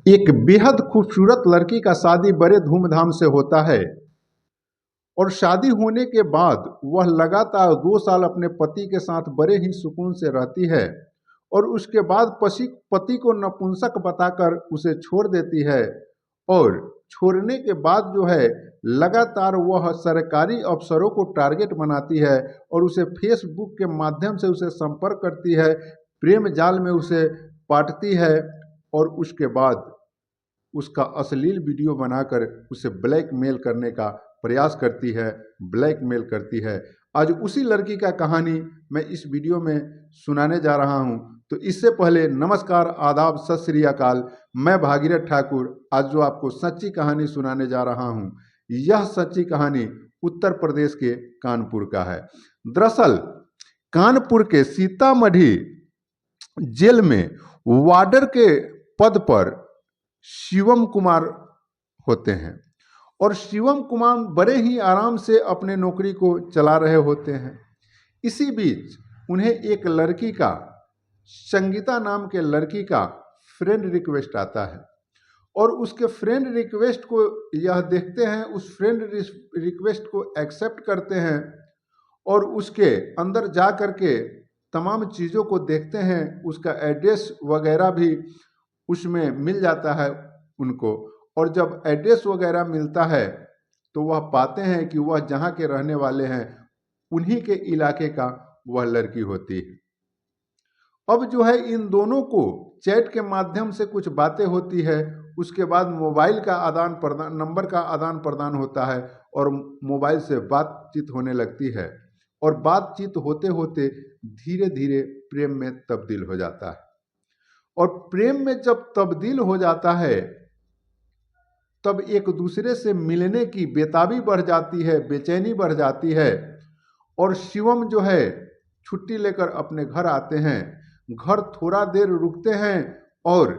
एक बेहद खूबसूरत लड़की का शादी बड़े धूमधाम से होता है और शादी होने के बाद वह लगातार 2 साल अपने पति के साथ बड़े ही सुकून से रहती है और उसके बाद पति को नपुंसक बताकर उसे छोड़ देती है। और छोड़ने के बाद जो है लगातार वह सरकारी अफसरों को टारगेट बनाती है और उसे फेसबुक के माध्यम से उसे संपर्क करती है, प्रेम जाल में उसे पाटती है और उसके बाद उसका अश्लील वीडियो बनाकर उसे ब्लैकमेल करने का प्रयास करती है, ब्लैकमेल करती है। आज उसी लड़की का कहानी मैं इस वीडियो में सुनाने जा रहा हूं। तो इससे पहले नमस्कार, आदाब, सत श्री अकाल। मैं भागीरथ ठाकुर आज जो आपको सच्ची कहानी सुनाने जा रहा हूं, यह सच्ची कहानी उत्तर प्रदेश के कानपुर का है। दरअसल कानपुर के सीतामढ़ी जेल में वार्डर के पद पर शिवम कुमार होते हैं और शिवम कुमार बड़े ही आराम से अपने नौकरी को चला रहे होते हैं। इसी बीच उन्हें एक लड़की का, संगीता नाम के लड़की का फ्रेंड रिक्वेस्ट आता है और उसके फ्रेंड रिक्वेस्ट को यह देखते हैं, उस फ्रेंड रिक्वेस्ट को एक्सेप्ट करते हैं और उसके अंदर जा कर के तमाम चीज़ों को देखते हैं। उसका एड्रेस वगैरह भी उसमें मिल जाता है उनको, और जब एड्रेस वगैरह मिलता है तो वह पाते हैं कि वह जहाँ के रहने वाले हैं उन्हीं के इलाके का वह लड़की होती है। अब जो है इन दोनों को चैट के माध्यम से कुछ बातें होती है, उसके बाद मोबाइल का आदान प्रदान, नंबर का आदान प्रदान होता है और मोबाइल से बातचीत होने लगती है और बातचीत होते होते धीरे धीरे प्रेम में तब्दील हो जाता है। और प्रेम में जब तब्दील हो जाता है तब एक दूसरे से मिलने की बेताबी बढ़ जाती है, बेचैनी बढ़ जाती है और शिवम जो है छुट्टी लेकर अपने घर आते हैं। घर थोड़ा देर रुकते हैं और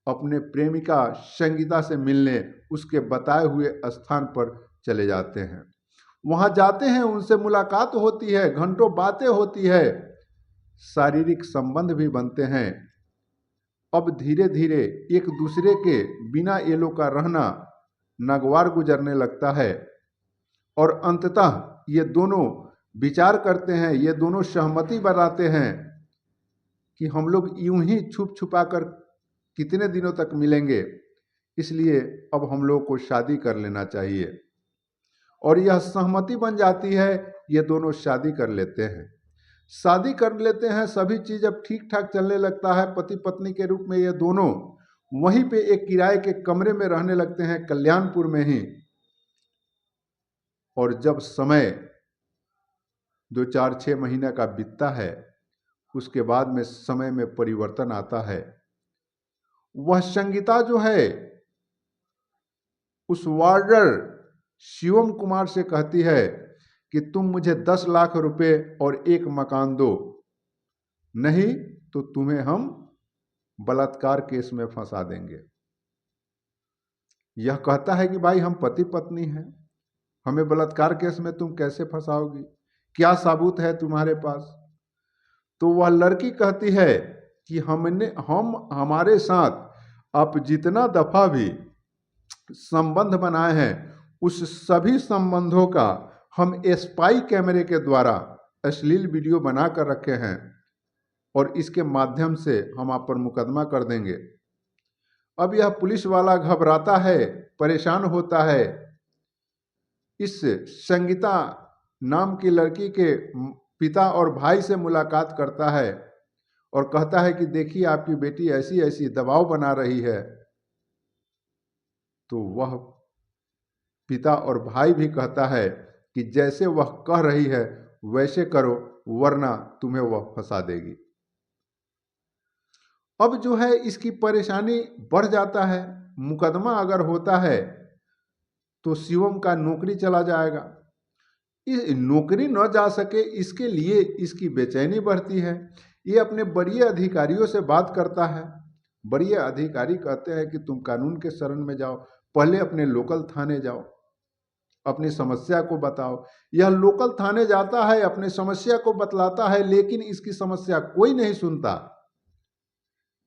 अपने प्रेमिका संगीता से मिलने उसके बताए हुए स्थान पर चले जाते हैं। वहां जाते हैं, उनसे मुलाकात होती है, घंटों बातें होती है, शारीरिक संबंध भी बनते हैं। अब धीरे धीरे एक दूसरे के बिना एलो का रहना नागवार गुजरने लगता है और अंततः ये दोनों विचार करते हैं, ये दोनों सहमति बनाते हैं कि हम लोग यूं ही छुप छुपा कर कितने दिनों तक मिलेंगे, इसलिए अब हम लोग को शादी कर लेना चाहिए। और यह सहमति बन जाती है, ये दोनों शादी कर लेते हैं। शादी कर लेते हैं, सभी चीज़ अब ठीक ठाक चलने लगता है। पति पत्नी के रूप में ये दोनों वहीं पे एक किराए के कमरे में रहने लगते हैं, कल्याणपुर में ही। और जब समय 2-4-6 महीने का बीतता है, उसके बाद में समय में परिवर्तन आता है। वह संगीता जो है उस वार्डर शिवम कुमार से कहती है कि तुम मुझे 10 लाख रुपए और एक मकान दो, नहीं तो तुम्हें हम बलात्कार केस में फंसा देंगे। यह कहता है कि भाई हम पति पत्नी हैं, हमें बलात्कार केस में तुम कैसे फंसाओगी, क्या सबूत है तुम्हारे पास? तो वह लड़की कहती है कि हमारे साथ आप जितना दफा भी संबंध बनाए हैं उस सभी संबंधों का हम स्पाई कैमरे के द्वारा अश्लील वीडियो बना कर रखे हैं और इसके माध्यम से हम आप पर मुकदमा कर देंगे। अब यह पुलिस वाला घबराता है, परेशान होता है। इस संगीता नाम की लड़की के पिता और भाई से मुलाकात करता है और कहता है कि देखिए आपकी बेटी ऐसी ऐसी दबाव बना रही है। तो वह पिता और भाई भी कहता है कि जैसे वह कह रही है वैसे करो, वरना तुम्हें वह फंसा देगी। अब जो है इसकी परेशानी बढ़ जाता है। मुकदमा अगर होता है तो शिवम का नौकरी चला जाएगा। इस नौकरी न जा सके इसके लिए इसकी बेचैनी बढ़ती है। ये अपने बड़े अधिकारियों से बात करता है। बड़े अधिकारी कहते हैं कि तुम कानून के शरण में जाओ, पहले अपने लोकल थाने जाओ, अपनी समस्या को बताओ। यह लोकल थाने जाता है, अपनी समस्या को बतलाता है, लेकिन इसकी समस्या कोई नहीं सुनता।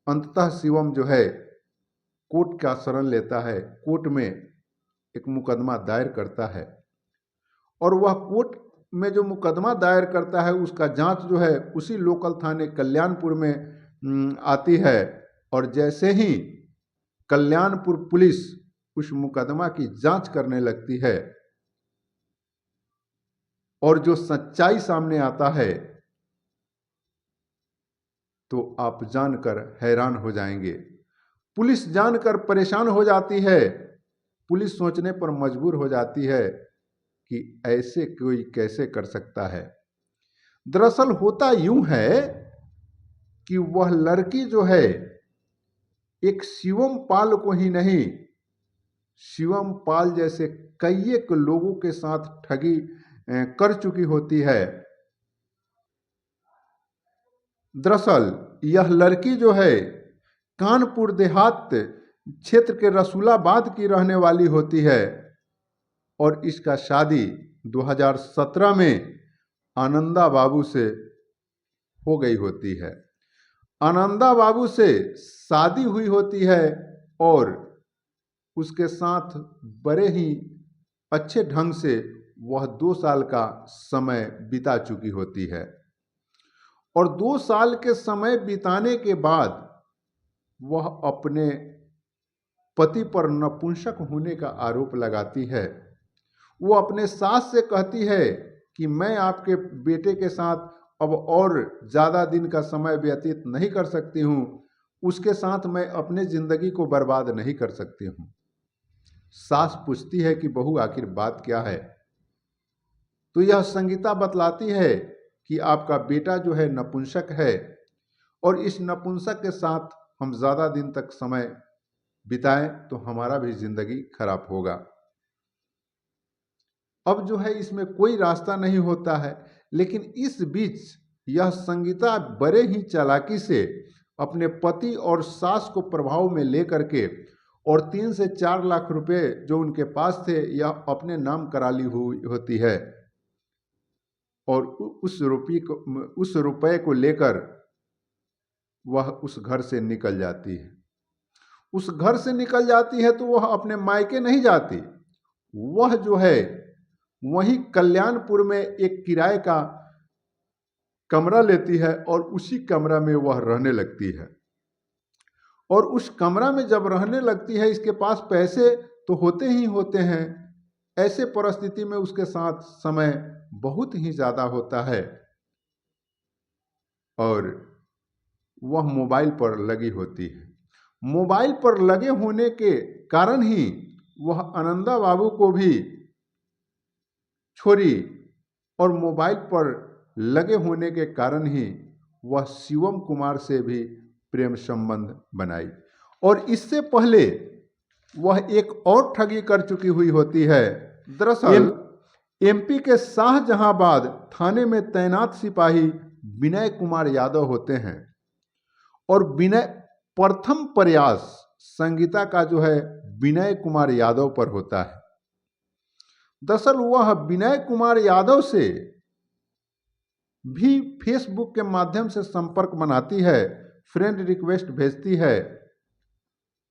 अंततः शिवम जो है कोर्ट का शरण लेता है, कोर्ट में एक मुकदमा दायर करता है और वह कोर्ट में जो मुकदमा दायर करता है उसका जांच जो है उसी लोकल थाने कल्याणपुर में आती है। और जैसे ही कल्याणपुर पुलिस उस मुकदमा की जांच करने लगती है और जो सच्चाई सामने आता है तो आप जानकर हैरान हो जाएंगे। पुलिस जानकर परेशान हो जाती है, पुलिस सोचने पर मजबूर हो जाती है कि ऐसे कोई कैसे कर सकता है। दरअसल होता यूं है कि वह लड़की जो है एक शिवम पाल को ही नहीं, शिवम पाल जैसे कई एक लोगों के साथ ठगी कर चुकी होती है। दरअसल यह लड़की जो है कानपुर देहात क्षेत्र के रसूलाबाद की रहने वाली होती है और इसका शादी 2017 में आनंदा बाबू से हो गई होती है। आनंदा बाबू से शादी हुई होती है और उसके साथ बड़े ही अच्छे ढंग से वह 2 साल का समय बिता चुकी होती है और 2 साल के समय बिताने के बाद वह अपने पति पर नपुंसक होने का आरोप लगाती है। वो अपने सास से कहती है कि मैं आपके बेटे के साथ अब और ज़्यादा दिन का समय व्यतीत नहीं कर सकती हूँ, उसके साथ मैं अपने ज़िंदगी को बर्बाद नहीं कर सकती हूँ। सास पूछती है कि बहू आखिर बात क्या है, तो यह संगीता बतलाती है कि आपका बेटा जो है नपुंसक है और इस नपुंसक के साथ हम ज़्यादा दिन तक समय बिताएं तो हमारा भी ज़िंदगी खराब होगा। अब जो है इसमें कोई रास्ता नहीं होता है, लेकिन इस बीच यह संगीता बड़े ही चालाकी से अपने पति और सास को प्रभाव में लेकर के और 3 से 4 लाख रुपए जो उनके पास थे यह अपने नाम करा ली हुई होती है और उस रुपए को लेकर वह उस घर से निकल जाती है। उस घर से निकल जाती है तो वह अपने मायके नहीं जाती, वह जो है वहीं कल्याणपुर में एक किराए का कमरा लेती है और उसी कमरा में वह रहने लगती है। और उस कमरा में जब रहने लगती है, इसके पास पैसे तो होते ही होते हैं, ऐसे परिस्थिति में उसके साथ समय बहुत ही ज़्यादा होता है और वह मोबाइल पर लगी होती है। मोबाइल पर लगे होने के कारण ही वह आनंदा बाबू को भी छोड़ी और मोबाइल पर लगे होने के कारण ही वह शिवम कुमार से भी प्रेम संबंध बनाई और इससे पहले वह एक और ठगी कर चुकी हुई होती है। दरअसल एमपी के शाहजहांबाद थाने में तैनात सिपाही विनय कुमार यादव होते हैं और विनय प्रथम प्रयास संगीता का जो है विनय कुमार यादव पर होता है। दरअसल वह विनय कुमार यादव से भी फेसबुक के माध्यम से संपर्क बनाती है, फ्रेंड रिक्वेस्ट भेजती है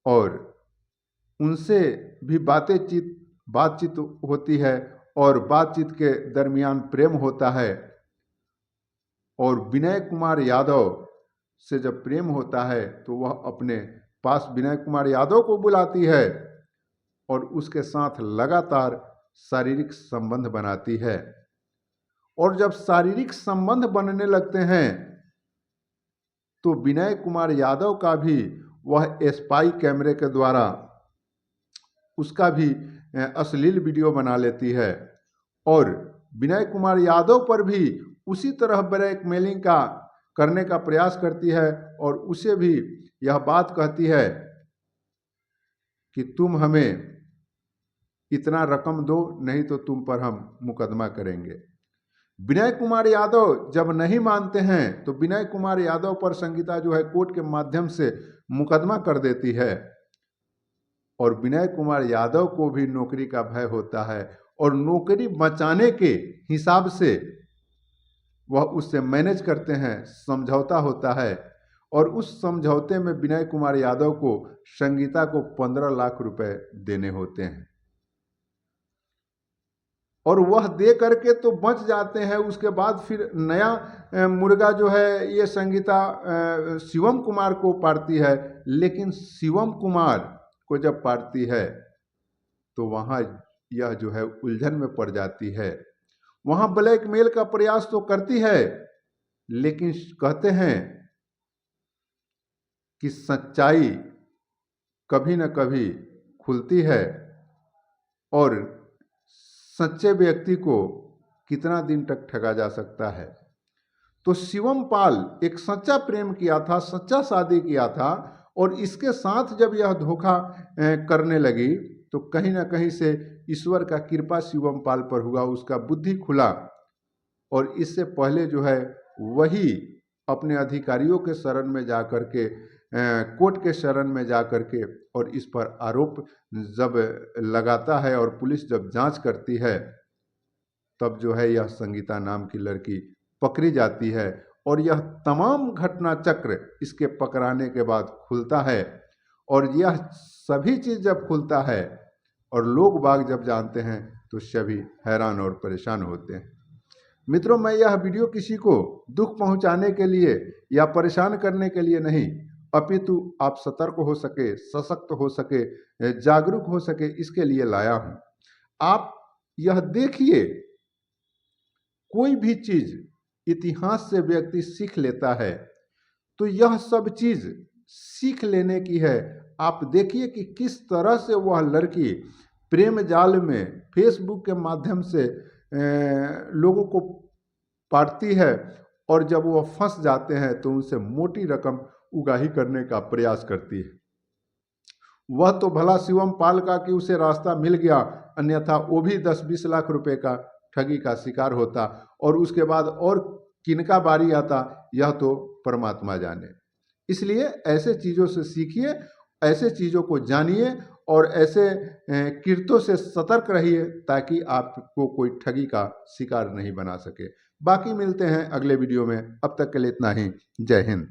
और उनसे भी बातचीत होती है और बातचीत के दरमियान प्रेम होता है और विनय कुमार यादव से जब प्रेम होता है तो वह अपने पास विनय कुमार यादव को बुलाती है और उसके साथ लगातार शारीरिक संबंध बनाती है और जब शारीरिक संबंध बनने लगते हैं तो विनय कुमार यादव का भी वह स्पाई कैमरे के द्वारा उसका भी अश्लील वीडियो बना लेती है और विनय कुमार यादव पर भी उसी तरह ब्लैकमेलिंग का करने का प्रयास करती है और उसे भी यह बात कहती है कि तुम हमें इतना रकम दो, नहीं तो तुम पर हम मुकदमा करेंगे। विनय कुमार यादव जब नहीं मानते हैं तो विनय कुमार यादव पर संगीता जो है कोर्ट के माध्यम से मुकदमा कर देती है और विनय कुमार यादव को भी नौकरी का भय होता है और नौकरी बचाने के हिसाब से वह उससे मैनेज करते हैं, समझौता होता है और उस समझौते में विनय कुमार यादव को संगीता को 15 लाख रुपए देने होते हैं और वह दे करके तो बच जाते हैं। उसके बाद फिर नया मुर्गा जो है ये संगीता शिवम कुमार को पारती है, लेकिन शिवम कुमार को जब पारती है तो वहाँ यह जो है उलझन में पड़ जाती है। वहाँ ब्लैकमेल का प्रयास तो करती है, लेकिन कहते हैं कि सच्चाई कभी न कभी खुलती है और सच्चे व्यक्ति को कितना दिन तक ठगा जा सकता है। तो शिवम पाल एक सच्चा प्रेम किया था, सच्चा शादी किया था और इसके साथ जब यह धोखा करने लगी तो कहीं ना कहीं से ईश्वर का कृपा शिवम पाल पर हुआ, उसका बुद्धि खुला और इससे पहले जो है वही अपने अधिकारियों के शरण में जा कर के कोर्ट के शरण में जा कर के और इस पर आरोप जब लगाता है और पुलिस जब जांच करती है तब जो है यह संगीता नाम की लड़की पकड़ी जाती है और यह तमाम घटना चक्र इसके पकड़ाने के बाद खुलता है। और यह सभी चीज़ जब खुलता है और लोग बाग जब जानते हैं तो सभी हैरान और परेशान होते हैं। मित्रों, मैं यह वीडियो किसी को दुख पहुंचाने के लिए या परेशान करने के लिए नहीं, अपितु आप सतर्क हो सके, सशक्त हो सके, जागरूक हो सके, इसके लिए लाया हूं। आप यह देखिए, कोई भी चीज इतिहास से व्यक्ति सीख लेता है तो यह सब चीज सीख लेने की है। आप देखिए कि किस तरह से वह लड़की प्रेम जाल में फेसबुक के माध्यम से लोगों को पाटती है और जब वह फंस जाते हैं तो उनसे मोटी रकम उगाही करने का प्रयास करती है। वह तो भला शिवम पाल का कि उसे रास्ता मिल गया, अन्यथा वो भी 10-20 लाख रुपए का ठगी का शिकार होता और उसके बाद और किनका बारी आता यह तो परमात्मा जाने। इसलिए ऐसे चीज़ों से सीखिए, ऐसे चीज़ों को जानिए और ऐसे किरतों से सतर्क रहिए ताकि आपको कोई ठगी का शिकार नहीं बना सके। बाकी मिलते हैं अगले वीडियो में, अब तक के लिए इतना ही। जय हिंद।